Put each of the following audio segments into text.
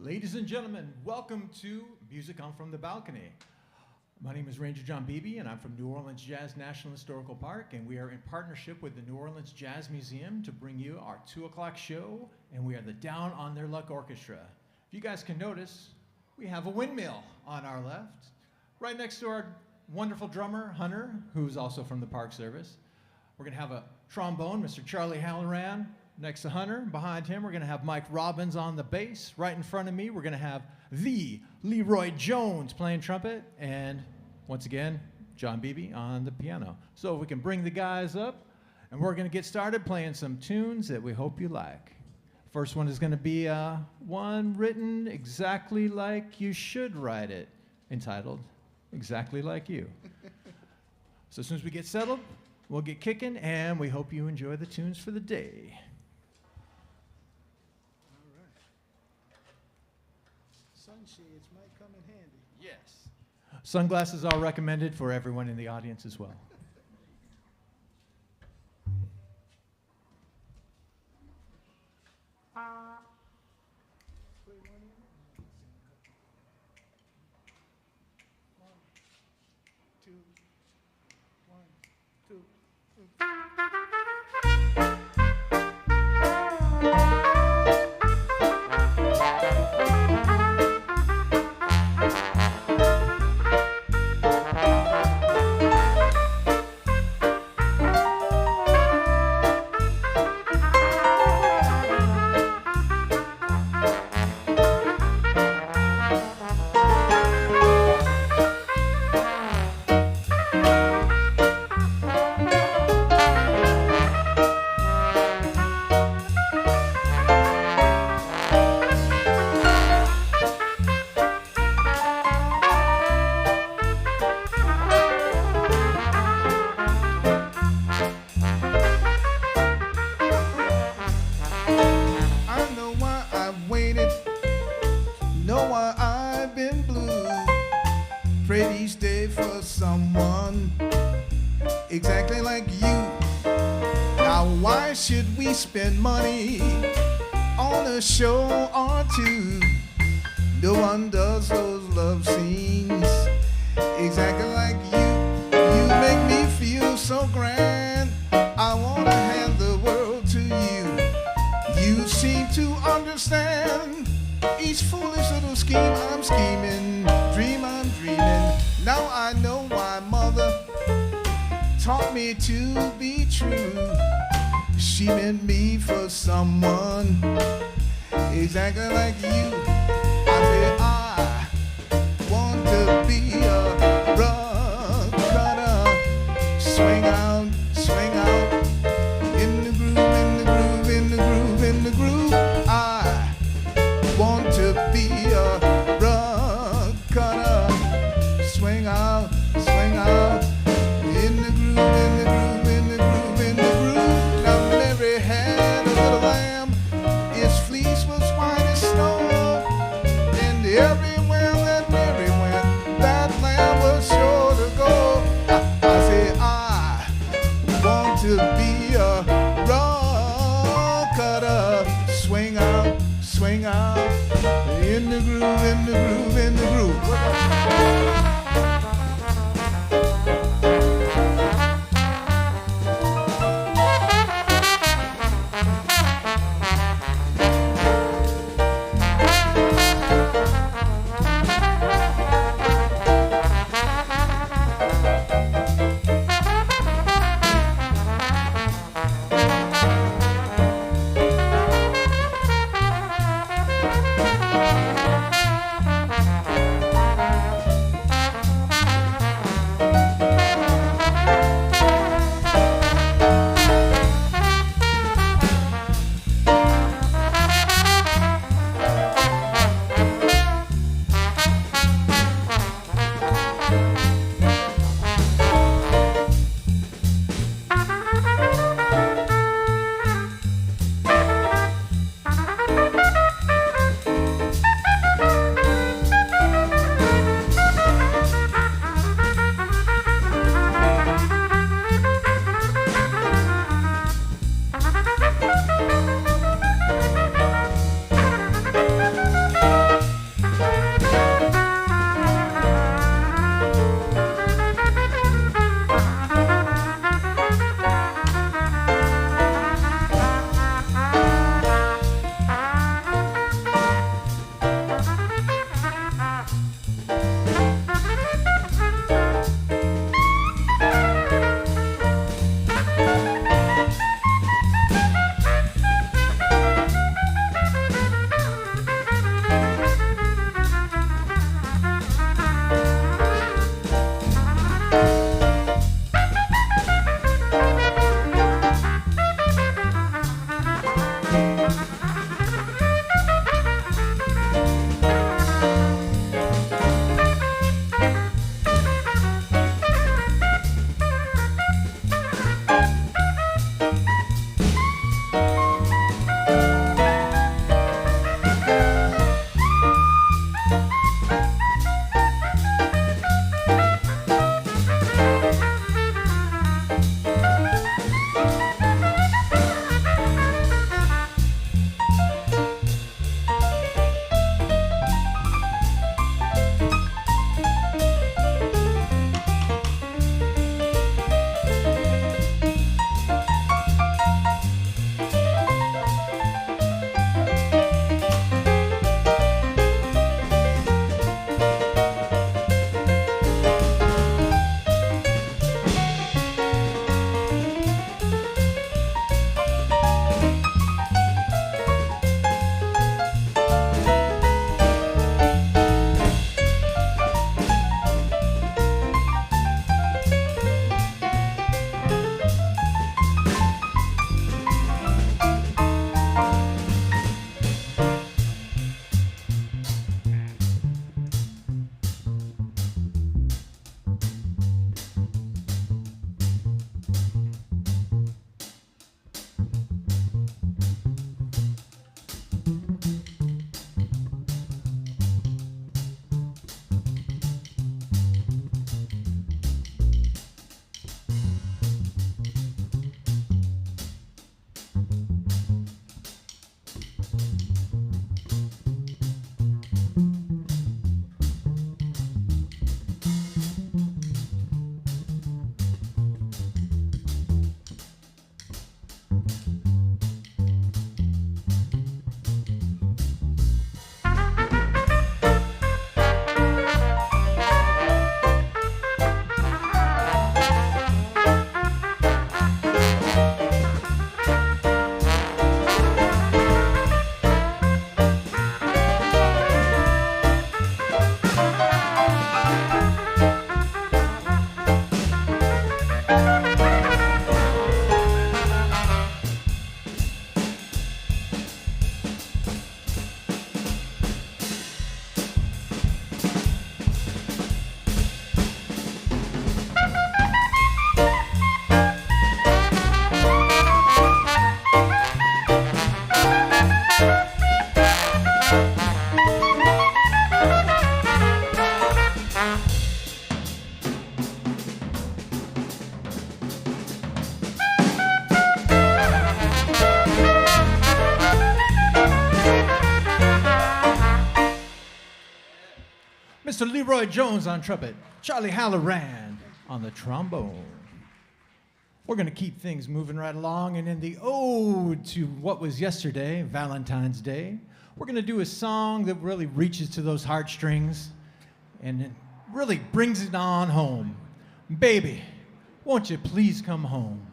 Ladies and gentlemen, welcome to Music on From the Balcony. My name is Ranger John Beebe, and I'm from New Orleans Jazz National Historical Park, and we are in partnership with the New Orleans Jazz Museum to bring you our 2 o'clock show, and we are the Down on Their Luck Orchestra. If you guys can notice, we have a windmill on our left, right next to our wonderful drummer, Hunter, who's also from the Park Service. We're going to have a trombone, Mr. Charlie Halloran, next to Hunter. Behind him, we're going to have Mike Robbins on the bass. Right in front of me, we're going to have the Leroy Jones playing trumpet. And once again, John Beebe on the piano. So we can bring the guys up, and we're going to get started playing some tunes that we hope you like. First one is going to be one written exactly like you should write it, entitled Exactly Like You. So as soon as we get settled, we'll get kicking, and we hope you enjoy the tunes for the day. Sunshades might come in handy. Yes. Sunglasses are recommended for everyone in the audience as well. Play one in. 1, 2, 1, 2. Spend money on a show or two. No one does those love scenes exactly like you. You make me feel so grand. I want to hand the world to you. You seem to understand each foolish little scheme I'm scheming, dream I'm dreaming. Now I know why mother taught me to be true. She meant me for someone exactly like you. I said I want to be a rug cutter. Swing out, in the groove, in the groove, in the groove, in the groove. I want to be a rug cutter. Swing out, in the groove, in the groove, in the groove, in the groove. Mary had a little lamb, its fleece was white as snow, and everywhere that Mary went, that lamb was sure to go. I say I want to be a rug cutter. Swing out, in the groove, in the groove, in the groove. Mr. Leroy Jones on trumpet, Charlie Halloran on the trombone. We're going to keep things moving right along, and in the ode to what was yesterday, Valentine's Day, we're going to do a song that really reaches to those heartstrings and it really brings it on home. Baby, won't you please come home?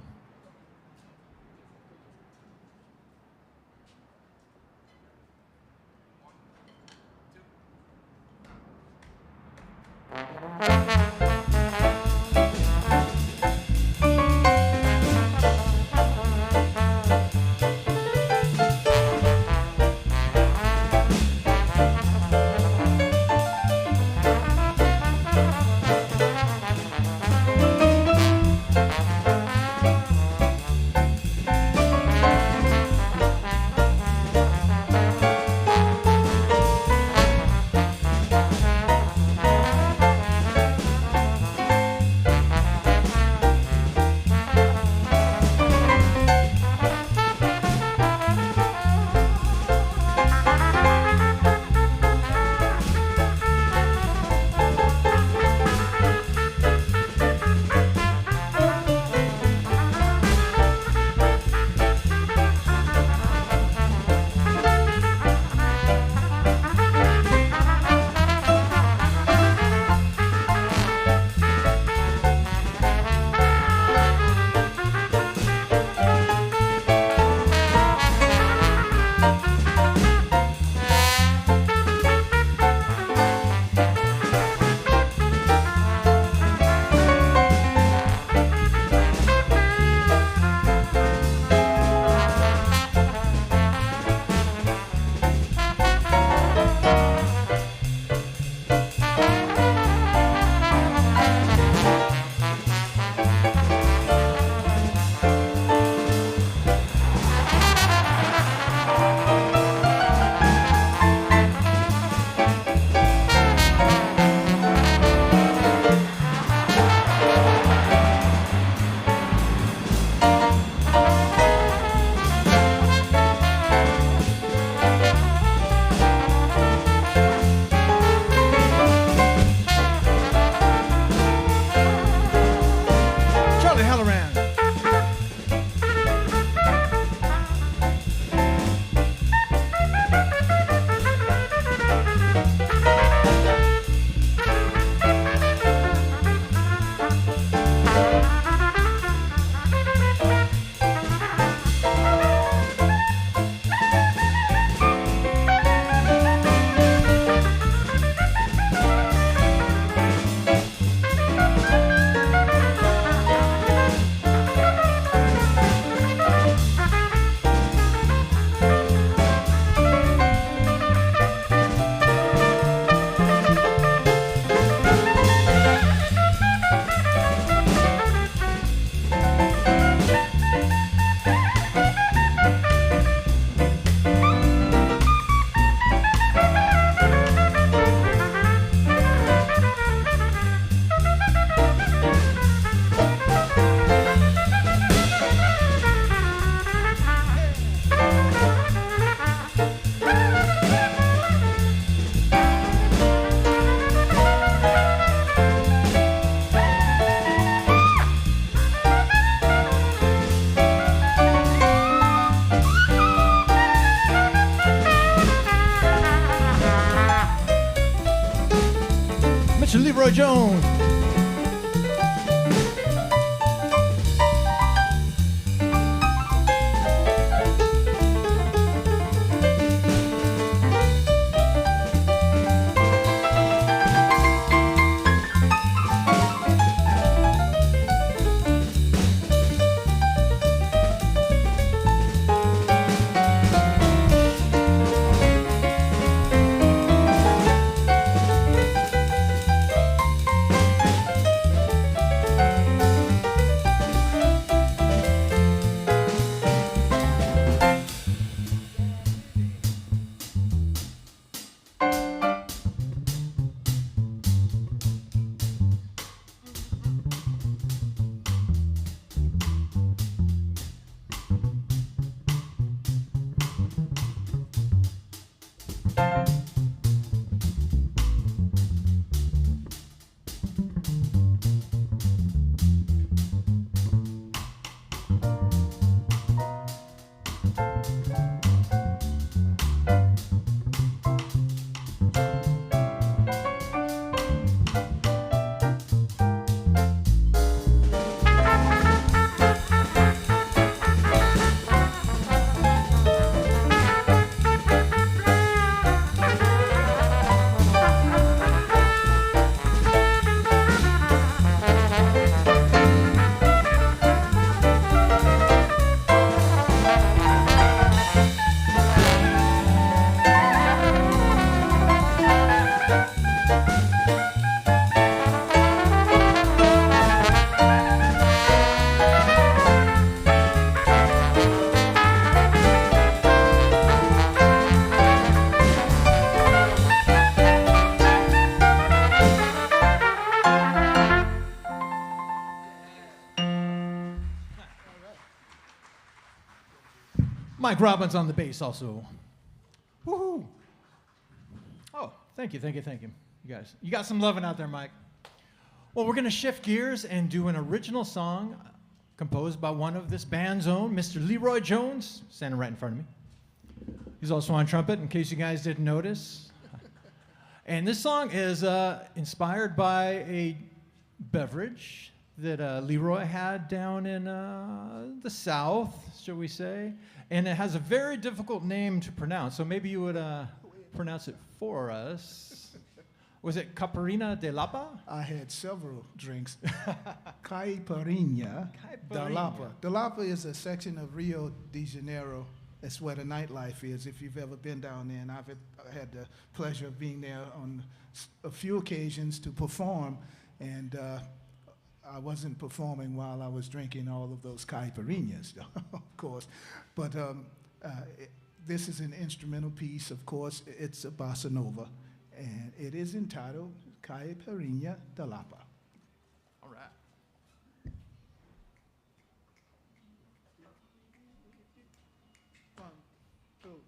Mr. Leroy Jones. Mike Robbins on the bass also. Woohoo! Oh, thank you. You guys, you got some loving out there, Mike. Well, we're going to shift gears and do an original song composed by one of this band's own, Mr. Leroy Jones, standing right in front of me. He's also on trumpet, in case you guys didn't notice. And this song is inspired by a beverage that Leroy had down in the South, shall we say. And it has a very difficult name to pronounce, so maybe you would pronounce it for us. Was it Caipirinha de Lapa? I had several drinks. Caipirinha de Lapa. De Lapa is a section of Rio de Janeiro. That's where the nightlife is, if you've ever been down there. And I've had the pleasure of being there on a few occasions to perform. And I wasn't performing while I was drinking all of those caipirinhas, of course. But this is an instrumental piece, of course. It's a bossa nova. And it is entitled Caipirinha de Lapa. All right. One, two,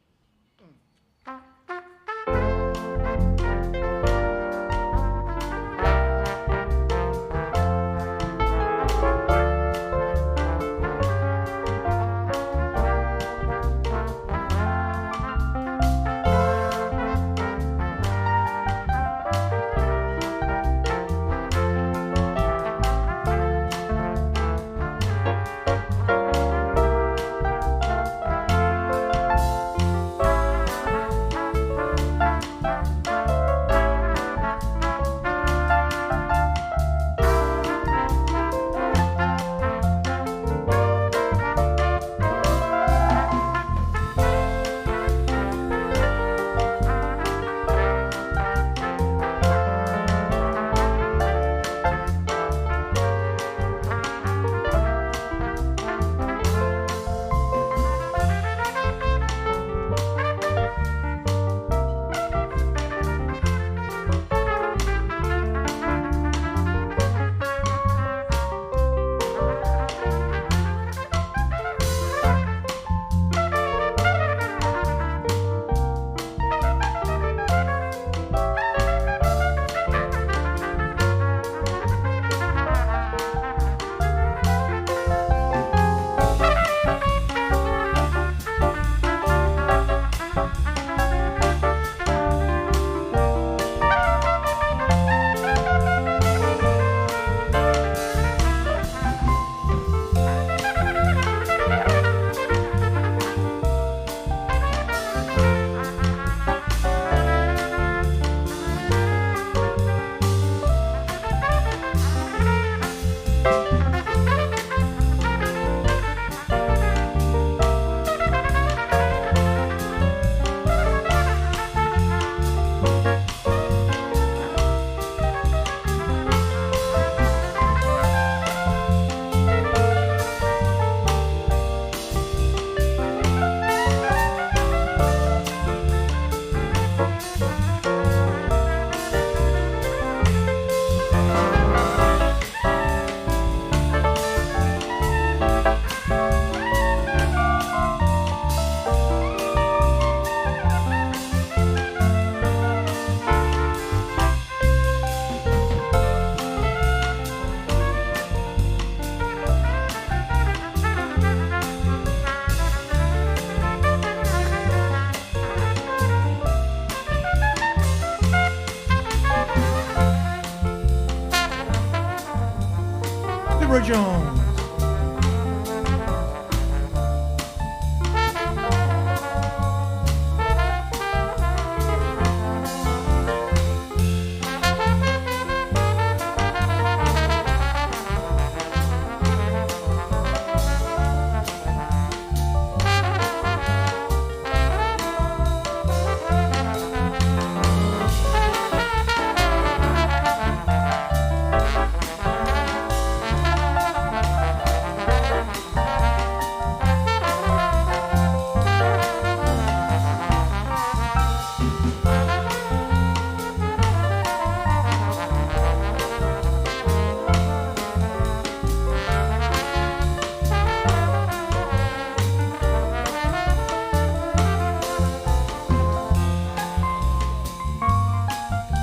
Leroy Jones.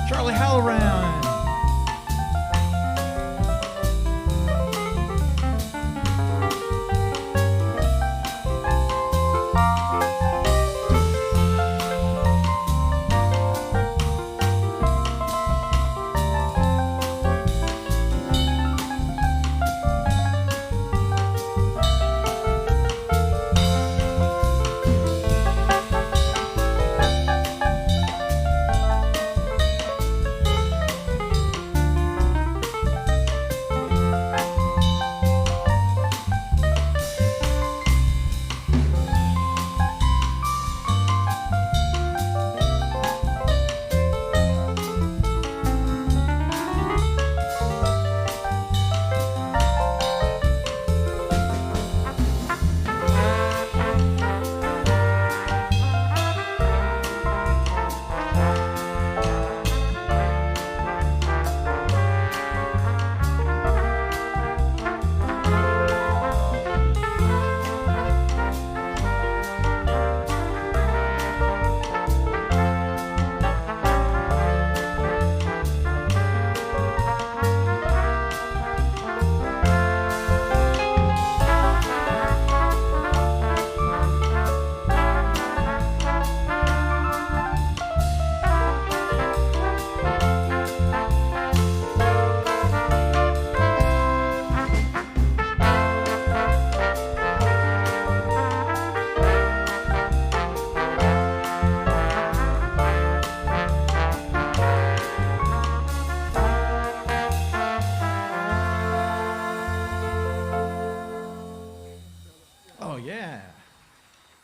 Charlie Halloran.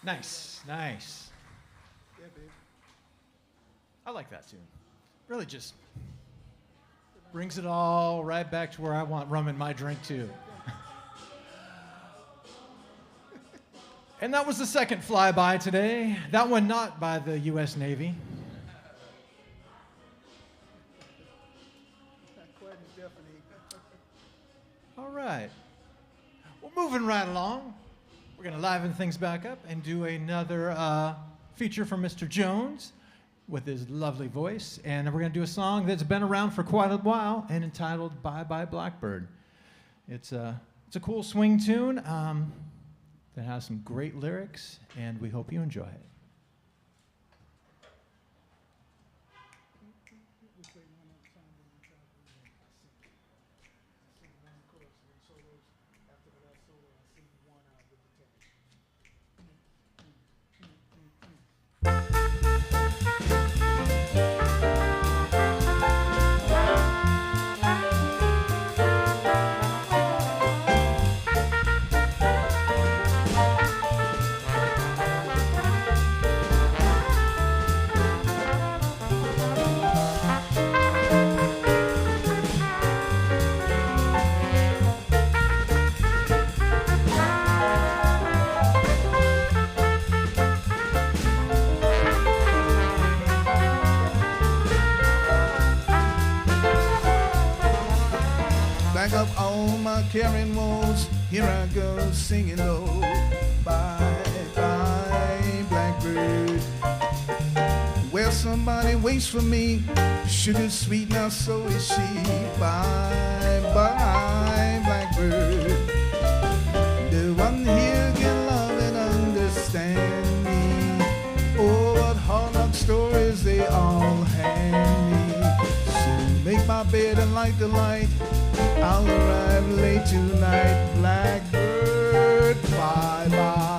Nice, nice. Yeah, babe. I like that tune. Really just brings it all right back to where I want rum in my drink too. And that was the second flyby today. That one not by the U.S. Navy. All right. Well, moving right along. We're going to liven things back up and do another feature from Mr. Jones with his lovely voice. And we're going to do a song that's been around for quite a while and entitled Bye Blackbird. It's a cool swing tune that has some great lyrics, and we hope you enjoy it. Back up all my carrying woes, here I go singing low. Bye, bye, blackbird. Well, somebody waits for me, sugar sweet, now so is she. Bye, bye, blackbird. The one here can love and understand me. Oh, what hard luck stories they all hand me. So make my bed and light the light. I'll arrive late tonight, blackbird, bye-bye.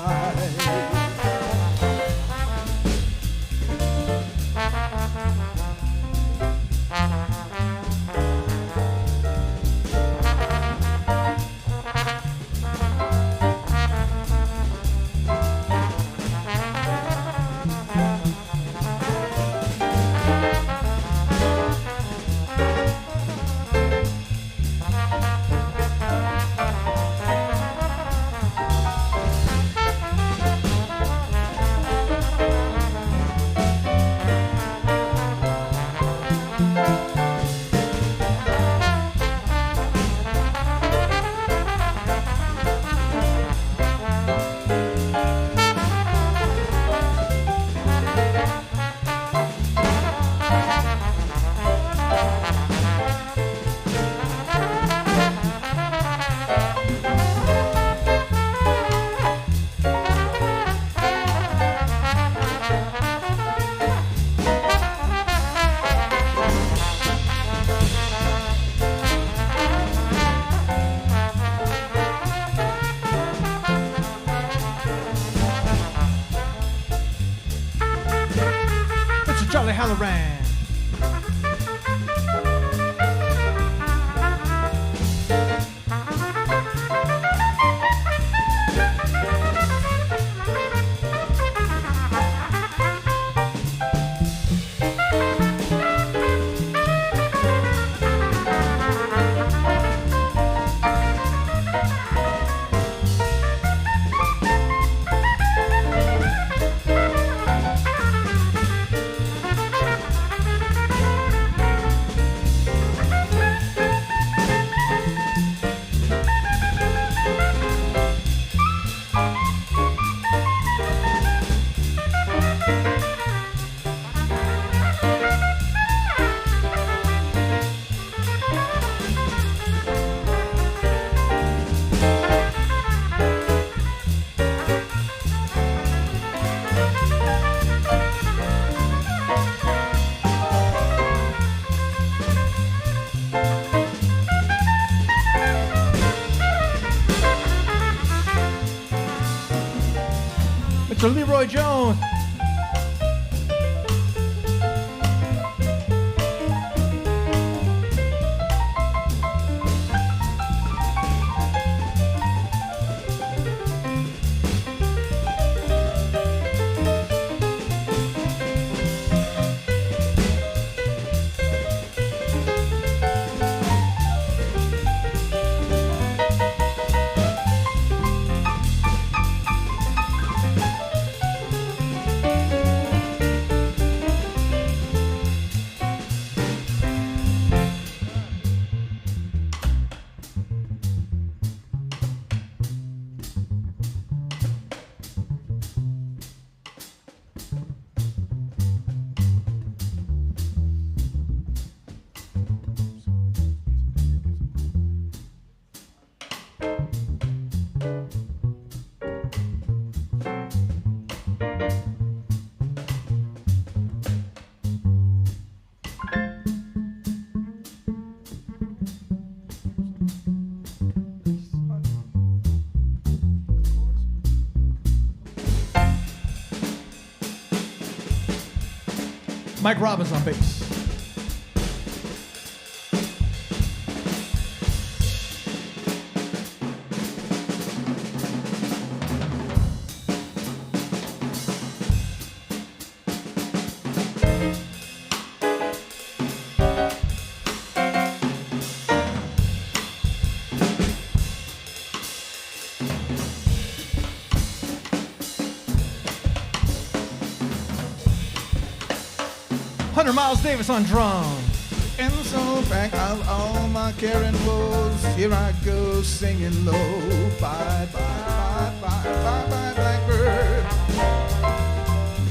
Mr. Leroy Jones. Mike Robbins on bass. Hunter Miles Davis on drums. And so back of all my care and woes, here I go singing low. Bye, bye, bye, bye, bye, bye, blackbird.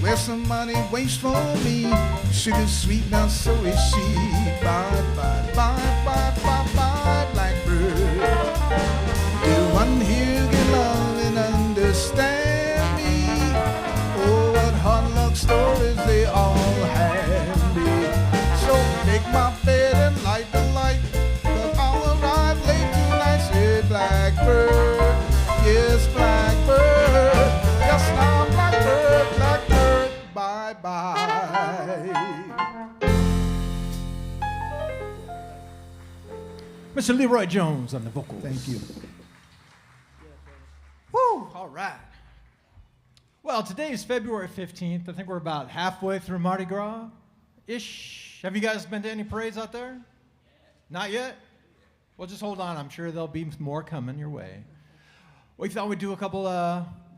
Where somebody waits for me, sugar sweet, now so is she. Bye, bye, bye, bye, bye, bye, blackbird. The one here can love and understand me. Oh, what hard luck stories they all have. Make my bed and light the light, 'cause I'll arrive late tonight. Said blackbird, yes blackbird, yes now blackbird, blackbird, bye bye. Mr. Leroy Jones on the vocals. Thank you. Woo! All right. Well, today is February 15th. I think we're about halfway through Mardi Gras-ish. Have you guys been to any parades out there? Not yet? Well, just hold on. I'm sure there'll be more coming your way. We thought we'd do a couple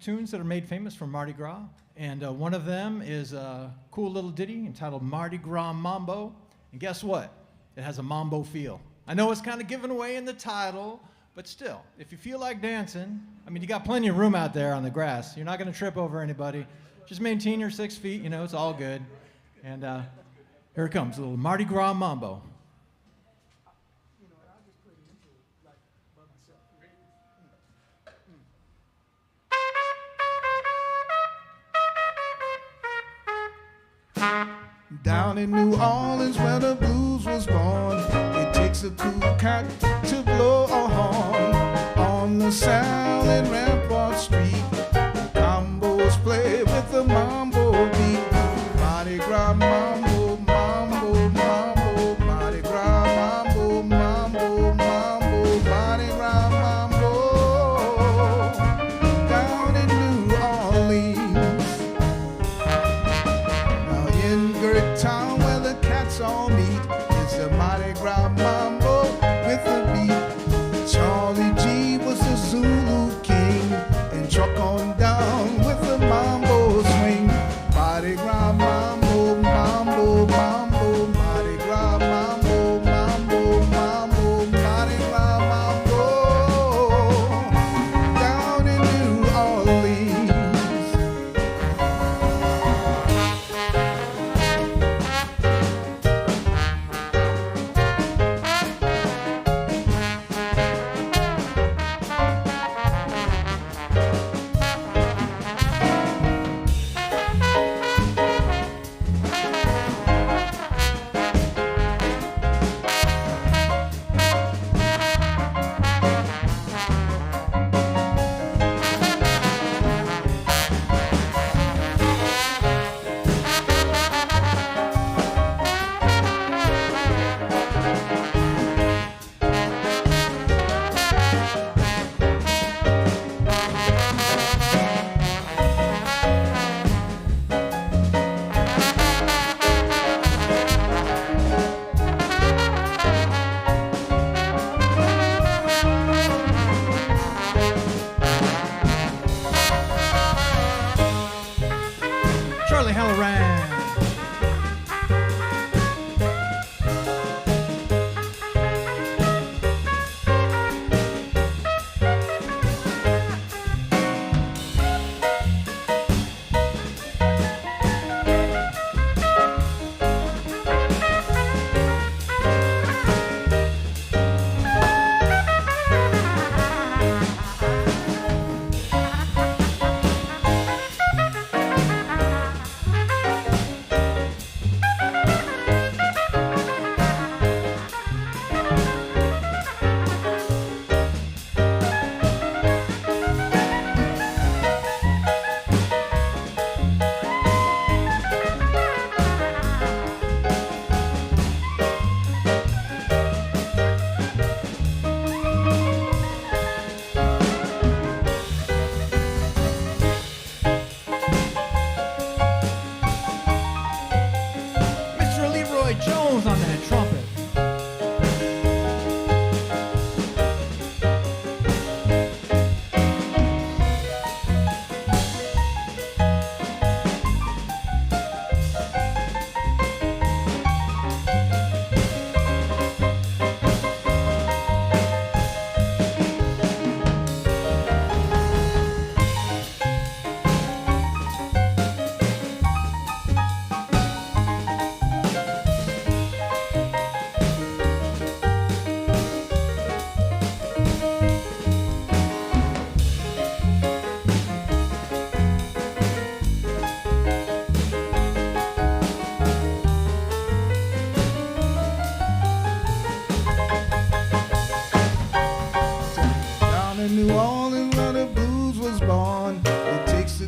tunes that are made famous from Mardi Gras. And one of them is a cool little ditty entitled Mardi Gras Mambo. And guess what? It has a mambo feel. I know it's kind of given away in the title, but still, if you feel like dancing, I mean, you got plenty of room out there on the grass. You're not going to trip over anybody. Just maintain your 6 feet. You know, it's all good. And here it comes, a little Mardi Gras Mambo. Down in New Orleans where the blues was born, it takes a cool cat to blow a horn. On the Sound and Rampart Street, combos play with the mambo beat. Mardi Gras mambo, mambo, mambo, Mardi Gras mambo, mambo, mambo, Mardi Gras mambo. Down in New Orleans, now in Great Town where the cats all meet, it's a Mardi Gras mambo with a beat. Charlie G was the Zulu king,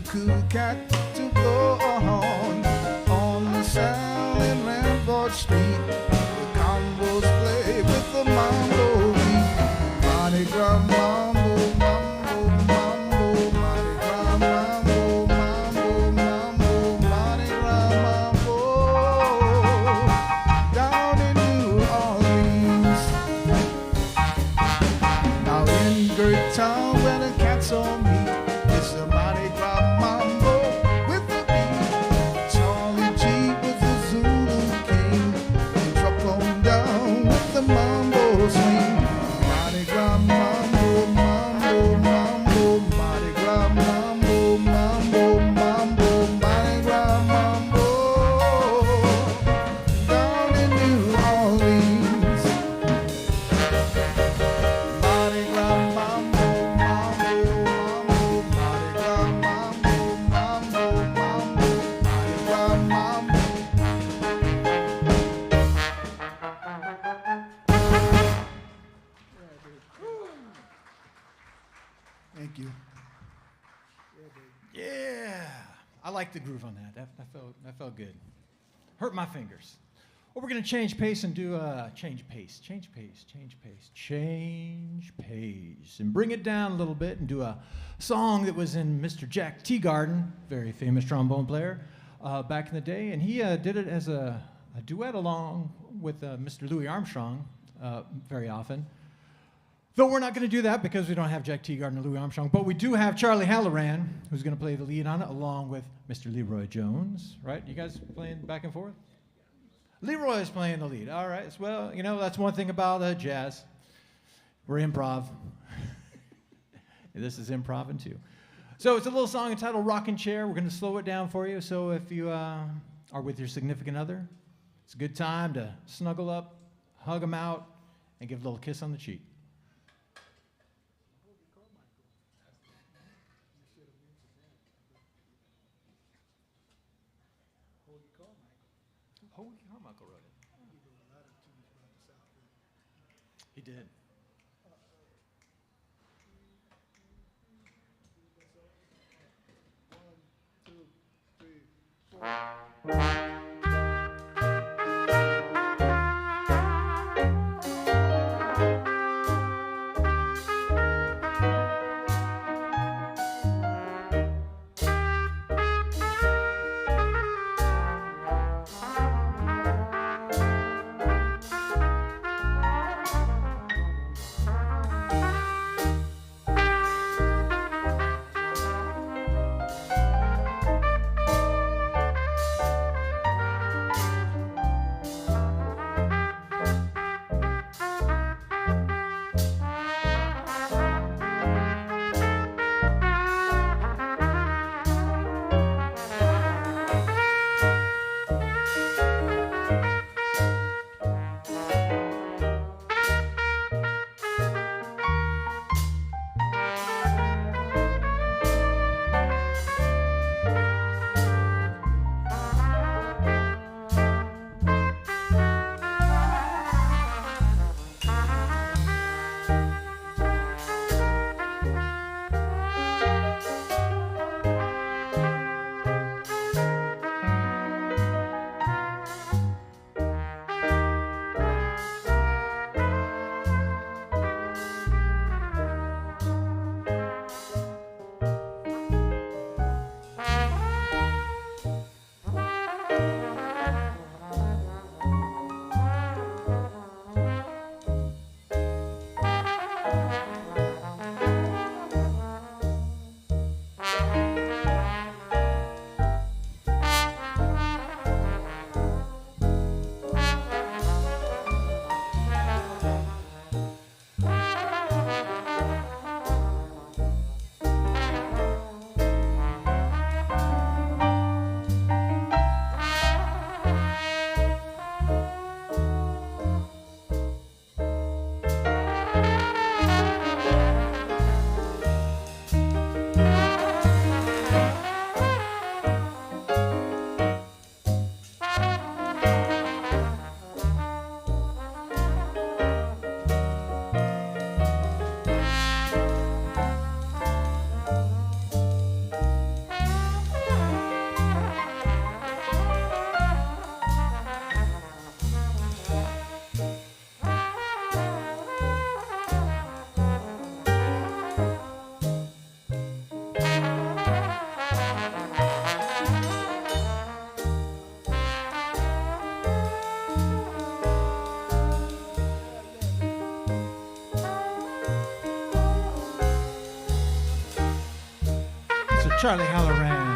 cool cat to blow a horn on the Sally Rampart Street. The combos play with the mambo beat. Mardi Gras mambo, mambo, mambo, Mardi Gras mambo, mambo, mambo, Mardi Gras mambo. Down in New Orleans. Now in Great Town where the cats all meet, it's the Mardi Gras mambo with the beat. Charlie G was the Zulu king, and drop on down with the mambo swing. Mardi Gras mambo, mambo, mambo, Mardi Gras mambo, mambo, mambo, Mardi Gras mambo. Down in New Orleans. Mardi Gras mambo, mambo, mambo, Mardi Gras mambo, mambo, mambo, Mardi Gras mambo. Thank you. Yeah, I like the groove on that. That felt good. Hurt my fingers. Well, we're gonna change pace and do change pace, and bring it down a little bit and do a song that was in Mr. Jack Teagarden, very famous trombone player, back in the day, and he did it as a duet along with Mr. Louis Armstrong very often. Though we're not going to do that because we don't have Jack Teagarden and Louis Armstrong, but we do have Charlie Halloran, who's going to play the lead on it, along with Mr. Leroy Jones, right? You guys playing back and forth? Leroy's playing the lead. All right. Well, you know, that's one thing about jazz. We're improv. This is improv too. So it's a little song entitled Rockin' Chair. We're going to slow it down for you. So if you are with your significant other, it's a good time to snuggle up, hug them out, and give a little kiss on the cheek. Holy Carmichael wrote it. He did. Charlie Halloran.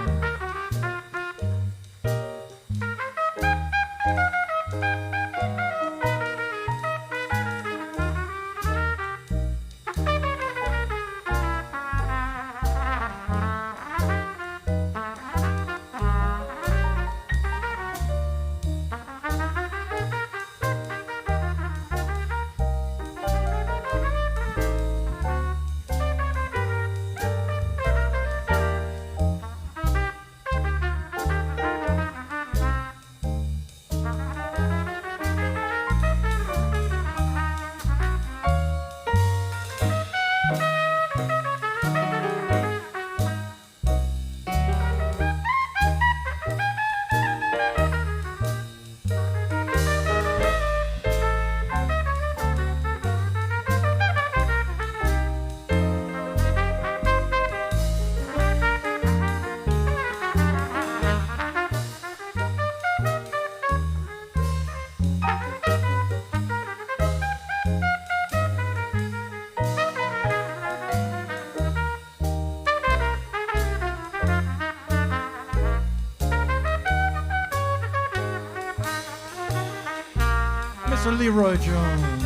Mr. Leroy Jones.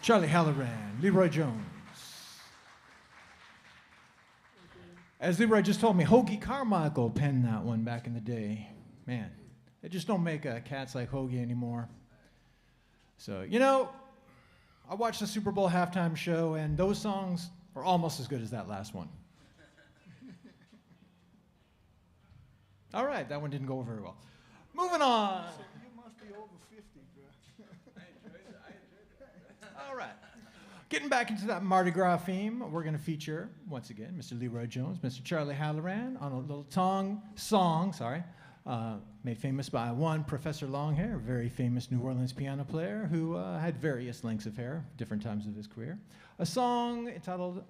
Charlie Halloran, Leroy Jones. As Leroy just told me, Hoagie Carmichael penned that one back in the day. Man, they just don't make cats like Hoagie anymore. So, you know, I watched the Super Bowl halftime show, and those songs are almost as good as that last one. All right, that one didn't go very well. Moving on. So you must be over 50, bro. I enjoyed that. All right. Getting back into that Mardi Gras theme, we're going to feature, once again, Mr. Leroy Jones, Mr. Charlie Halloran on a little song, made famous by one Professor Longhair, a very famous New Orleans piano player who had various lengths of hair, different times of his career. A song entitled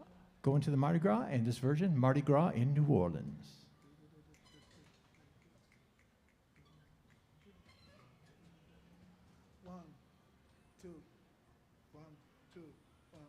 Going to the Mardi Gras, and this version, Mardi Gras in New Orleans. One, two, one, two, one,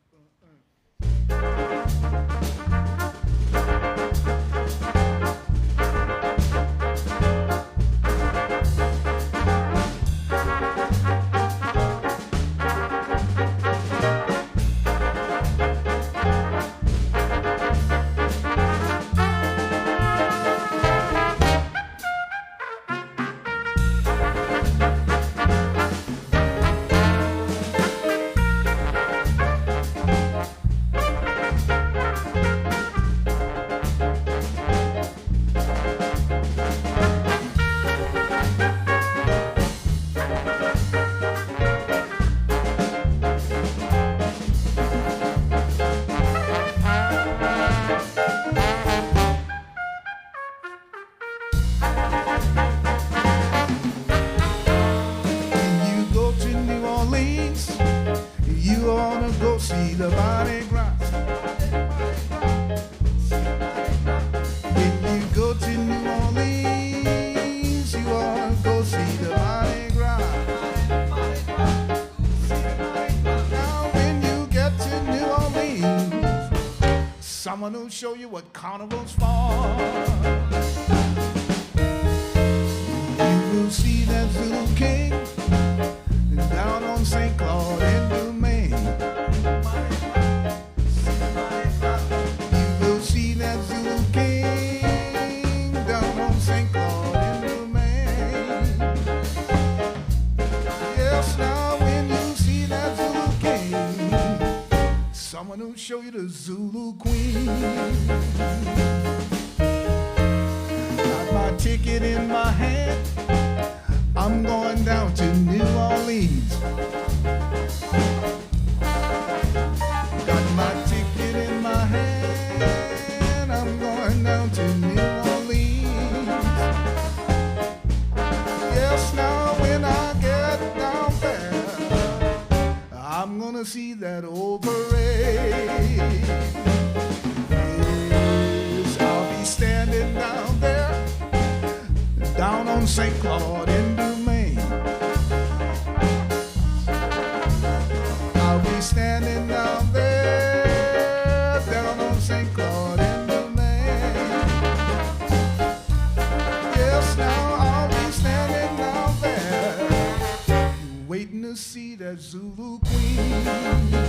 see the Mardi Gras. When you go to New Orleans, you ought to go see the Mardi Gras. Now when you get to New Orleans, someone will show you what carnival's for. You will see that Zulu King down on St. Claude in Domain. You will see that Zulu King down on St. Claude in Domain. Yes, now when you see that Zulu King, someone will show you the Zulu Queen. Got my ticket in my hand, I'm going down to New Orleans. Got my ticket in my hand, I'm going down to New Orleans. Yes, now when I get down there, I'm gonna see that old parade. Yes, I'll be standing down there, down on St. Claude in Domain. I'll be standing down there, down on St. Claude in Domain. Yes, now I'll be standing down there, waiting to see that Zulu Queen.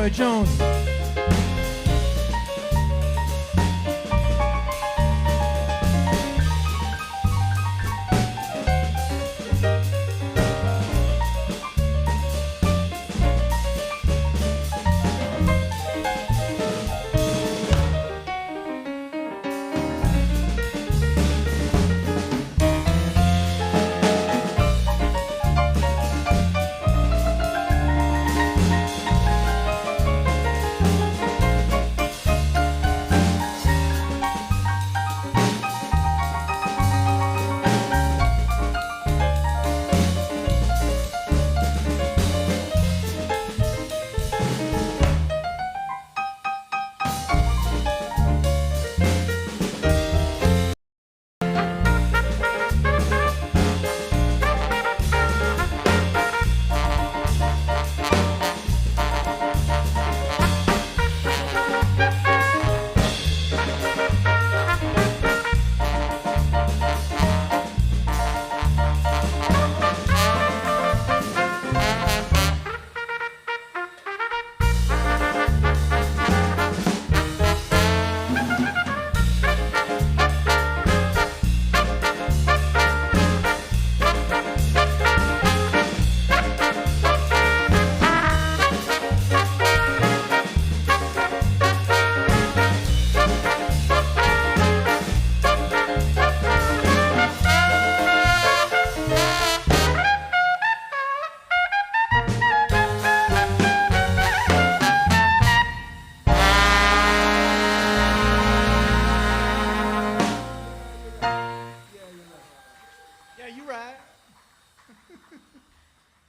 Leroy Jones.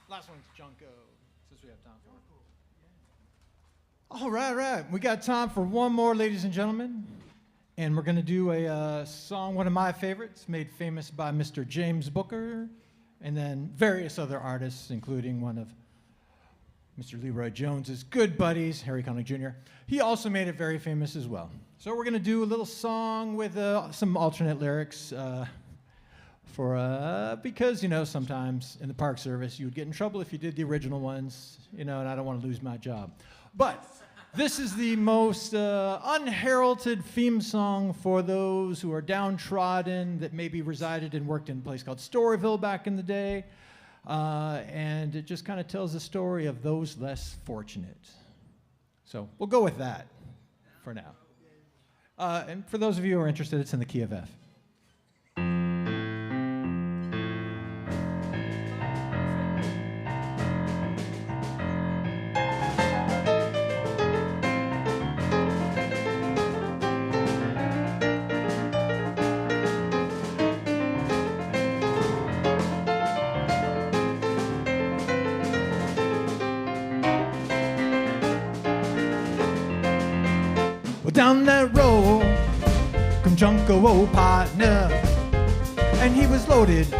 Last one's Junko, since we have time for it. All right. We got time for one more, ladies and gentlemen. And we're going to do a song, one of my favorites, made famous by Mr. James Booker, and then various other artists, including one of Mr. Leroy Jones's good buddies, Harry Connick Jr. He also made it very famous as well. So we're going to do a little song with some alternate lyrics because, you know, sometimes in the Park Service you would get in trouble if you did the original ones, you know, and I don't want to lose my job. But this is the most unheralded theme song for those who are downtrodden, that maybe resided and worked in a place called Storyville back in the day. And it just kind of tells the story of those less fortunate. So we'll go with that for now. And for those of you who are interested, it's in the key of F. Down that road come Junko, old partner, and he was loaded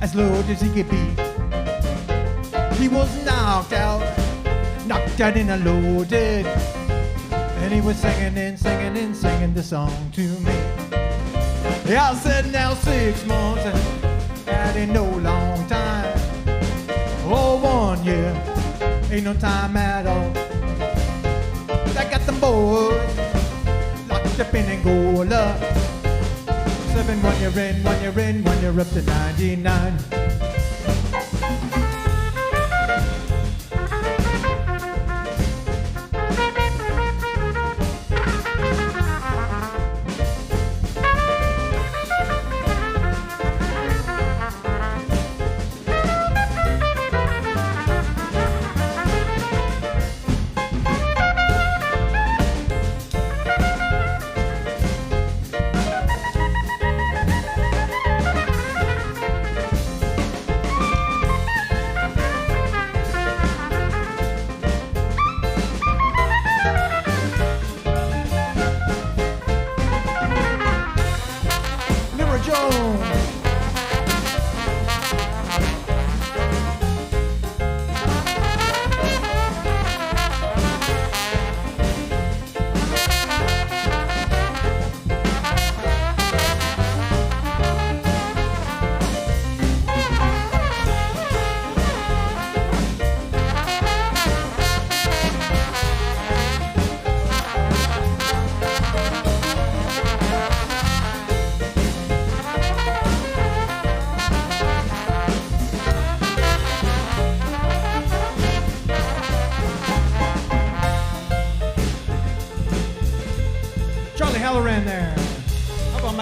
as he could be. He was knocked out and unloaded, and he was singing the song to me. Yeah, I said now 6 months, that ain't no long time. Oh, 1 year ain't no time at all. I got them boys locked up in Angola. 7 1 year in, 1 year in, 1 year up to 99.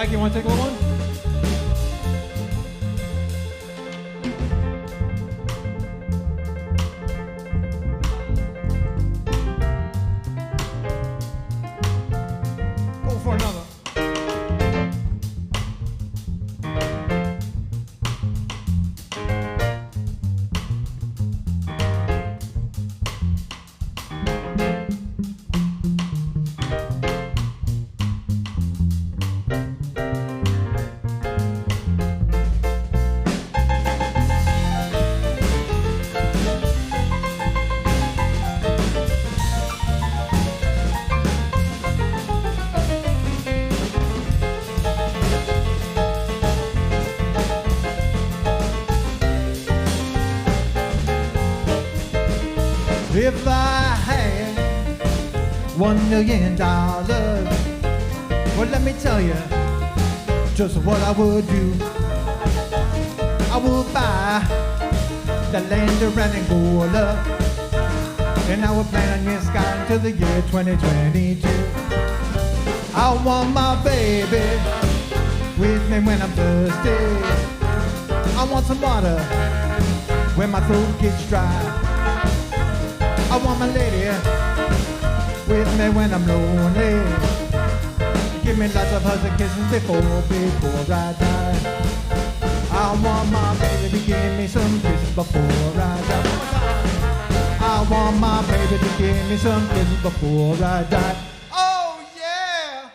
Mike, you want to take a little one? Go for another. If I had $1 million, well, let me tell you just what I would do. I would buy the land around Angola, and I would plant on your sky until the year 2022. I want my baby with me when I'm thirsty. I want some water when my throat gets dry. I want my lady with me when I'm lonely. Give me lots of hugs and kisses before I die. I want my baby to give me some kisses before I die. I want my baby to give me some kisses before I die. Oh yeah!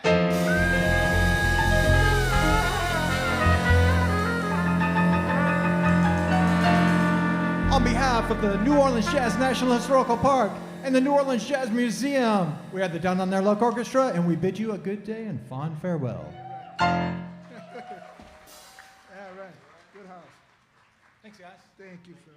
On behalf of the New Orleans Jazz National Historical Park and the New Orleans Jazz Museum, we are the Down on Their Luck Orchestra, and we bid you a good day and fond farewell. All right. Good house. Thanks, guys. Thank you, sir.